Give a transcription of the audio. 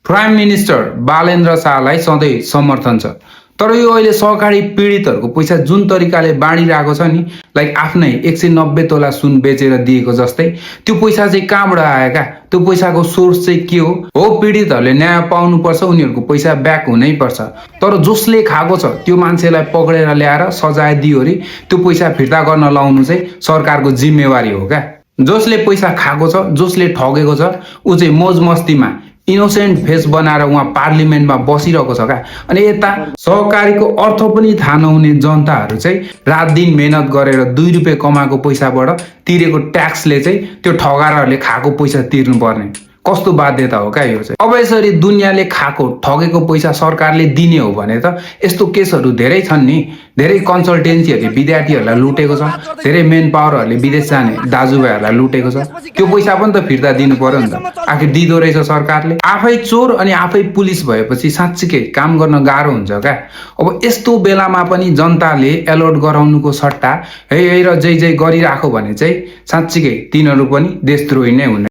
Prime minister Balendra शाहलाई सधैँ समर्थन छ। तर यो अहिले सहकारी पीडितहरूको पैसा जुन तरिकाले बाँडिरहेको छ नि, लाइक आफ्नै 190 तोला सुन बेचेर दिएको जस्तै, त्यो पैसा चाहिँ कहाँबाट आएका, त्यो पैसाको सोर्स चाहिँ के हो पीडितहरूले न्याय पाउनुपर्छ, उनीहरूको पैसा ब्याक हुनै पर्छ। तर जसले खाएको छ त्यो मान्छेलाई पक्रेर ल्याएर सजाय दियो रे त्यो पैसा फिर्ता गर्न लाउनु चाहिँ सरकारको जिम्मेवारी हो क्या। जसले पैसा खाएको छ, जसले ठगेको छ, ऊ चाहिँ मोज मस्तीमा इनोसेन्ट फेस बनाएर उहाँ पार्लिमेन्टमा बसिरहेको छ क्या। अनि यता सहकारीको अर्थ पनि थाहा नहुने जनताहरू चाहिँ रात दिन मेहनत गरेर 2 रुपियाँ कमाएको पैसाबाट तिरेको ट्याक्सले चाहिँ त्यो ठगारहरूले खाएको पैसा तिर्नु पर्ने कस्तो बाध्यता हो क्या यो चाहिँ। अब यसरी दुनियाँले खाएको ठगेको पैसा सरकारले दिने हो भने त यस्तो केसहरू धेरै छन् नि। धेरै कन्सल्टेन्सीहरूले विद्यार्थीहरूलाई लुटेको छ, धेरै मेन पावरहरूले विदेश जाने दाजुभाइहरूलाई लुटेको छ। त्यो पैसा पनि त फिर्ता दिनु पर्यो नि त। आखिर दिँदो रहेछ सरकारले। आफै चोर अनि आफै पुलिस भएपछि साँच्चीकै काम गर्न गाह्रो हुन्छ क्या। अब यस्तो बेलामा पनि जनताले एलर्ट गराउनुको सट्टा है र जै जै गरिराखो भने चाहिँ साँच्चीकै तिनीहरू पनि देशद्रोही नै हुने।